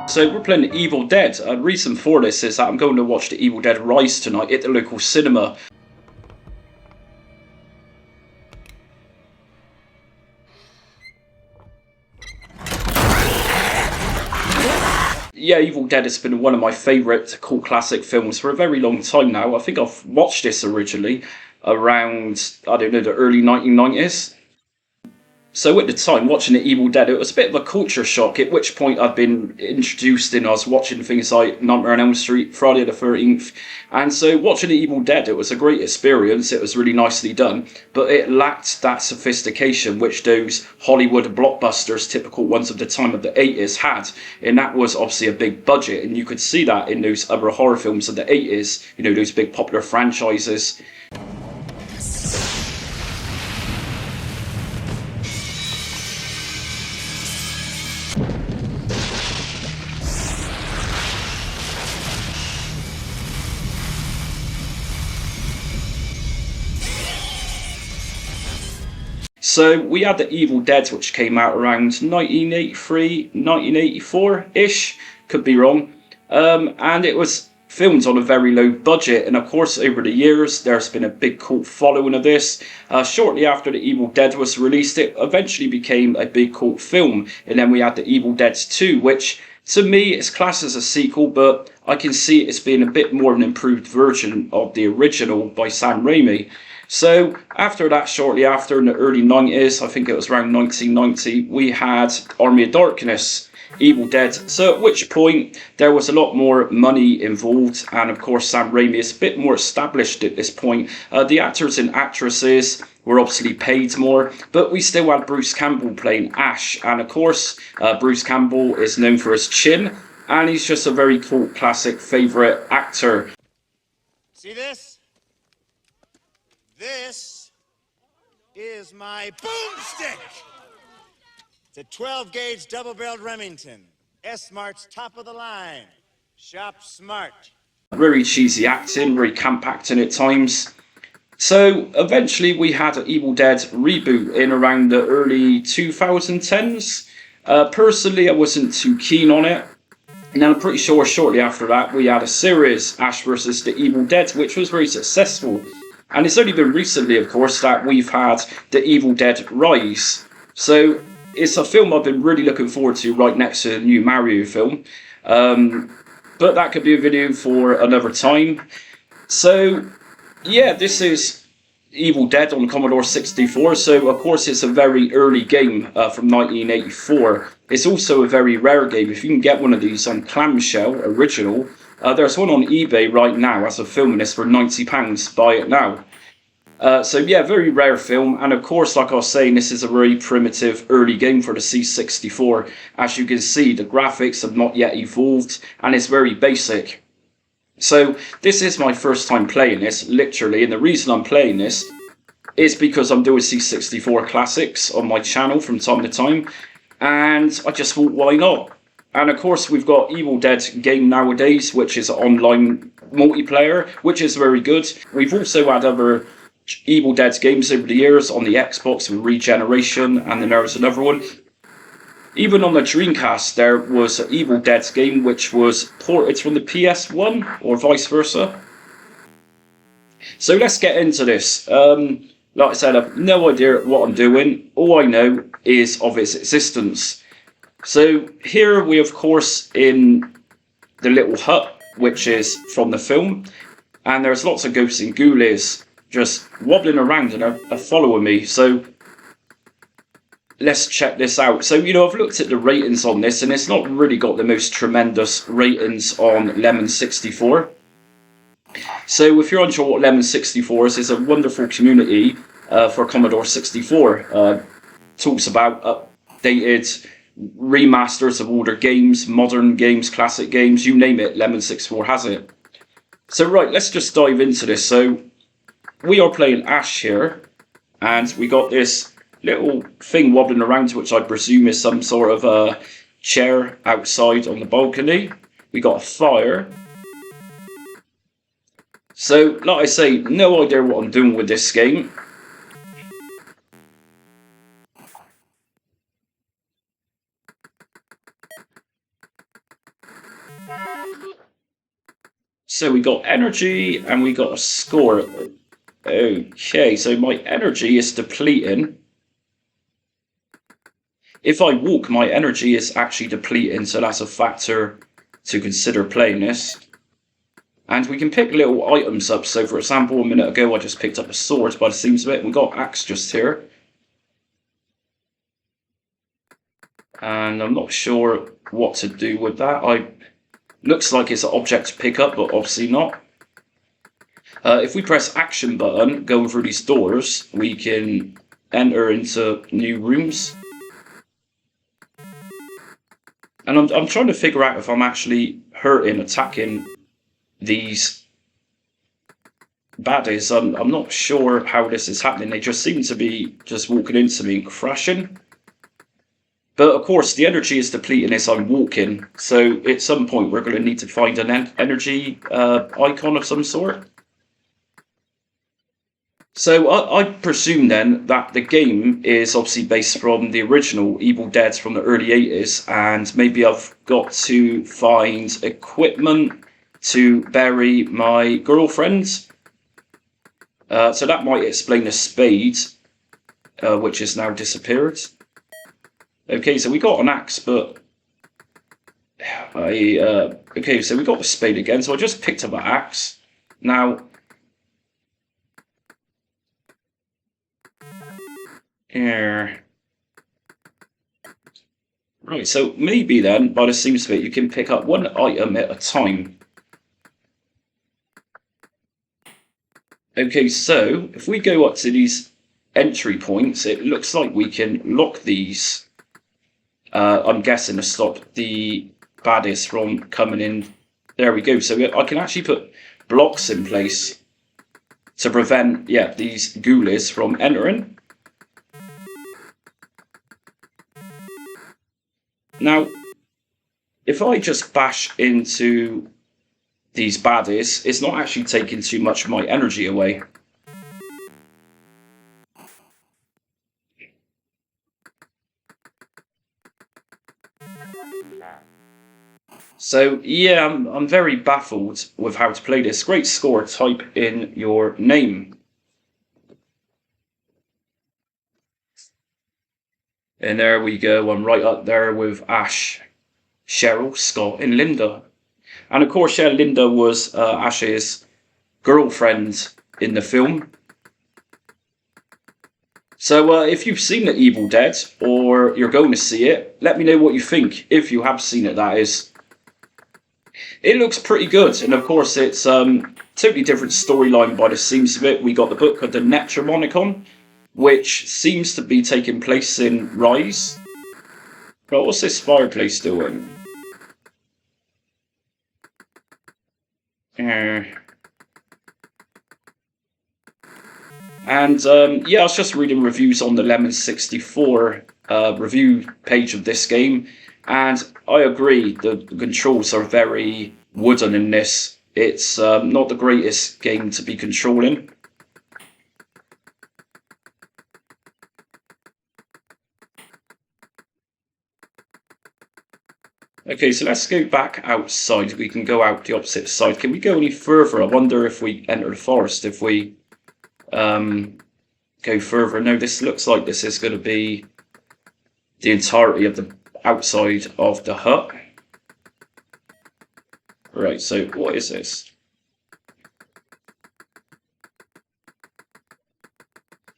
So we're playing Evil Dead. The reason for this is that I'm going to watch the Evil Dead Rise tonight at the local cinema. Yeah, Evil Dead has been one of my favourite cult classic films for a very long time now. I think I've watched this originally around, I don't know, the early 1990s. So at the time, watching the Evil Dead, it was a bit of a culture shock, at which point I'd been introduced in, I was watching things like Nightmare on Elm Street, Friday the 13th, and so watching the Evil Dead, it was a great experience, it was really nicely done, but it lacked that sophistication which those Hollywood blockbusters, typical ones of the time of the 80s, had, and that was obviously a big budget, and you could see that in those other horror films of the 80s, you know, those big popular franchises. So we had the Evil Dead, which came out around 1983, 1984-ish, could be wrong, and it was filmed on a very low budget, and of course over the years there's been a big cult following of this. Shortly after the Evil Dead was released, it eventually became a big cult film, and then we had the Evil Dead 2, which to me is classed as a sequel, but I can see it as being a bit more of an improved version of the original by Sam Raimi. So after that, shortly after, in the early 90s, I think it was around 1990, we had Army of Darkness, Evil Dead. So at which point there was a lot more money involved, and of course Sam Raimi is a bit more established at this point. The actors and actresses were obviously paid more, but we still had Bruce Campbell playing Ash, and of course Bruce Campbell is known for his chin, and he's just a very cool classic favourite actor. See this? This is my boomstick. It's a 12-gauge double-barreled Remington. S-Smart's top of the line. Shop smart. Very cheesy acting, very camp acting at times. So eventually we had an Evil Dead reboot in around the early 2010s. Personally, I wasn't too keen on it. And I'm pretty sure shortly after that we had a series, Ash vs. the Evil Dead, which was very successful. And it's only been recently, of course, that we've had the Evil Dead Rise. So it's a film I've been really looking forward to, right next to the new Mario film. But that could be a video for another time. So yeah, this is Evil Dead on Commodore 64. So of course it's a very early game from 1984. It's also a very rare game. If you can get one of these on clamshell, original, there's one on eBay right now as of filming this for £90. Buy it now. So yeah, very rare film, and of course, like I was saying, this is a very primitive early game for the C64. As you can see, the graphics have not yet evolved, and it's very basic. So this is my first time playing this, literally, and the reason I'm playing this is because I'm doing C64 classics on my channel from time to time, and I just thought, why not? And of course we've got Evil Dead game nowadays, which is online multiplayer, which is very good. We've also had other Evil Dead games over the years on the Xbox with Regeneration, and then there was another one. Even on the Dreamcast there was an Evil Dead game which was ported from the PS1 or vice versa. So let's get into this. Like I said, I've no idea what I'm doing. All I know is of its existence. So here we of course in the little hut, which is from the film, and there's lots of ghosts and ghoulies just wobbling around and are following me. So let's check this out. So, you know, I've looked at the ratings on this, and it's not really got the most tremendous ratings on Lemon 64. So if you're unsure what Lemon 64 is, it's a wonderful community for Commodore 64. Talks about updated remasters of older games, modern games, classic games, you name it, Lemon 64 has it. So right, let's just dive into this. So we are playing Ash here, and we got this little thing wobbling around, which I presume is some sort of a chair outside on the balcony. We got a fire. So, like I say, no idea what I'm doing with this game. So we got energy and we got a score. Okay, so my energy is depleting. If I walk, my energy is actually depleting, so that's a factor to consider playing this. And we can pick little items up. So for example, a minute ago I just picked up a sword by the seams of it. We got axe just here. And I'm not sure what to do with that. Looks like it's an object to pick up, but obviously not. If we press action button, going through these doors, we can enter into new rooms. And I'm trying to figure out if I'm actually attacking these baddies. I'm not sure how this is happening. They just seem to be just walking into me and crashing. But of course, the energy is depleting as I'm walking. So at some point, we're going to need to find an energy icon of some sort. So I presume then that the game is obviously based from the original Evil Dead from the early 80s. And maybe I've got to find equipment to bury my girlfriend. So that might explain the spade, which has now disappeared. Okay, so we got an axe, but okay, so we got the spade again. So I just picked up an axe. Now, here, right. So maybe then, by the seams of it, you can pick up one item at a time. Okay, so if we go up to these entry points, it looks like we can lock these. I'm guessing to stop the baddies from coming in. There we go. So I can actually put blocks in place to prevent, these ghoulies from entering. Now, if I just bash into these baddies, it's not actually taking too much of my energy away. So yeah, I'm very baffled with how to play this. Great score, type in your name. And there we go, I'm right up there with Ash, Cheryl, Scott and Linda. And of course, Linda was Ash's girlfriend in the film. So if you've seen The Evil Dead, or you're going to see it, let me know what you think, if you have seen it, that is. It looks pretty good, and of course it's totally different storyline by the seams of it. We got the book of the Necromonicon, which seems to be taking place in Rise. But what's this fireplace doing? And I was just reading reviews on the Lemon 64 review page of this game, and I agree, the controls are very wooden in this. It's not the greatest game to be controlling. Okay, so let's go back outside. We can go out the opposite side. Can we go any further? I wonder if we enter the forest, if we go further. No, this looks like this is going to be the entirety of the outside of the hut. Right, so what is this?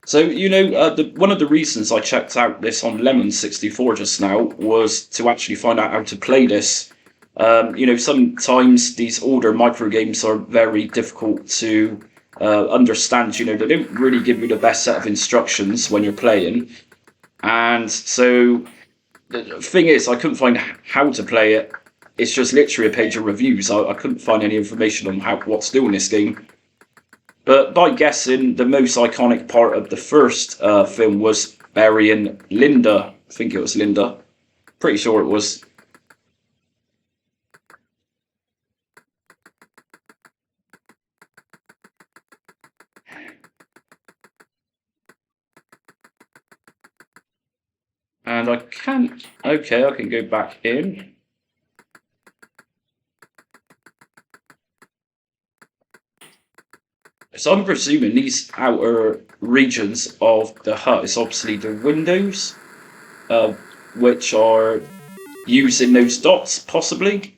So, one of the reasons I checked out this on Lemon 64 just now was to actually find out how to play this. Sometimes these older micro games are very difficult to understand. They don't really give you the best set of instructions when you're playing. And so the thing is, I couldn't find how to play it. It's just literally a page of reviews. I couldn't find any information on what to do in this game. But by guessing, the most iconic part of the first film was burying Linda. I think it was Linda. Pretty sure it was. And I can't. Okay, I can go back in. So I'm presuming these outer regions of the hut is obviously the windows, which are using those dots, possibly.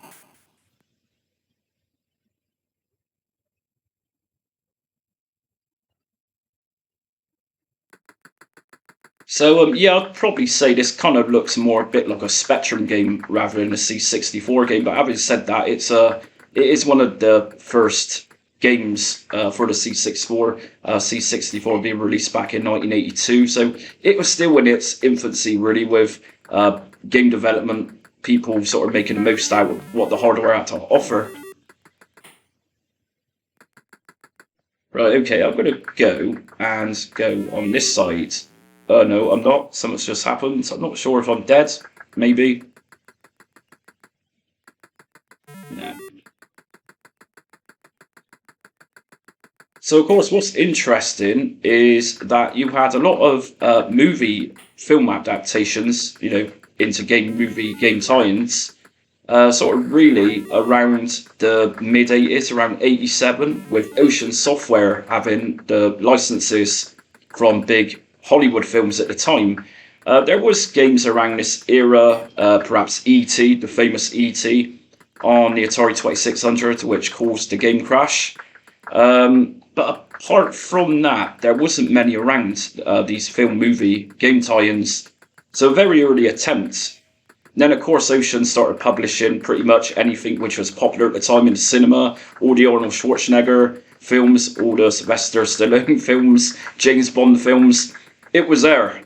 So yeah, I'd probably say this kind of looks more a bit like a Spectrum game rather than a C64 game. But having said that, it is one of the first games for the C64. C64 being released back in 1982, so it was still in its infancy, really, with game development people sort of making the most out of what the hardware had to offer. Right, okay, I'm gonna go and go on this side. No, I'm not. Something's just happened. I'm not sure if I'm dead. Maybe. No. So, of course, what's interesting is that you had a lot of movie film adaptations, into game tie-ins, sort of really around the mid-80s, around 87, with Ocean Software having the licenses from big Hollywood films at the time. There was games around this era, perhaps E.T., the famous E.T., on the Atari 2600, which caused the game crash. But apart from that, there wasn't many around these film movie game tie-ins. So a very early attempt. Then, of course, Ocean started publishing pretty much anything which was popular at the time in the cinema. All the Arnold Schwarzenegger films, all the Sylvester Stallone films, James Bond films. It was there.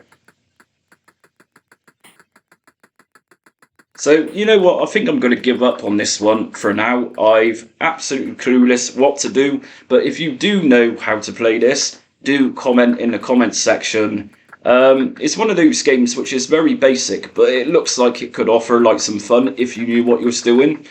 So, you know what, I think I'm going to give up on this one for now. I've absolutely clueless what to do, but if you do know how to play this, do comment in the comments section. It's one of those games which is very basic, but it looks like it could offer like some fun if you knew what you was doing.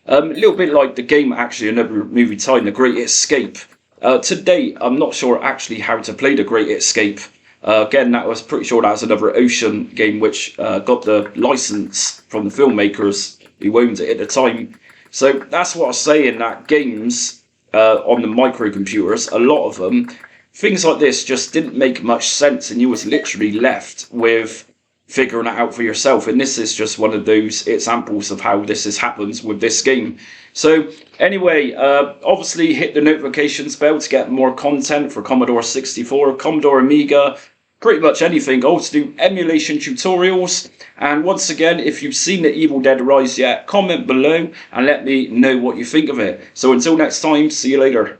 A little bit like the game, actually, another movie time, The Great Escape. To date, I'm not sure actually how to play The Great Escape. Again, that was pretty sure that was another Ocean game which got the license from the filmmakers who owned it at the time. So that's what I was saying, that games on the microcomputers, a lot of them, things like this just didn't make much sense, and you was literally left with figuring it out for yourself. And this is just one of those examples of how this has happened with this game. So anyway, obviously hit the notifications bell to get more content for Commodore 64, Commodore Amiga, pretty much anything. I also do emulation tutorials. And once again, if you've seen the Evil Dead Rise yet, comment below and let me know what you think of it. So until next time, see you later.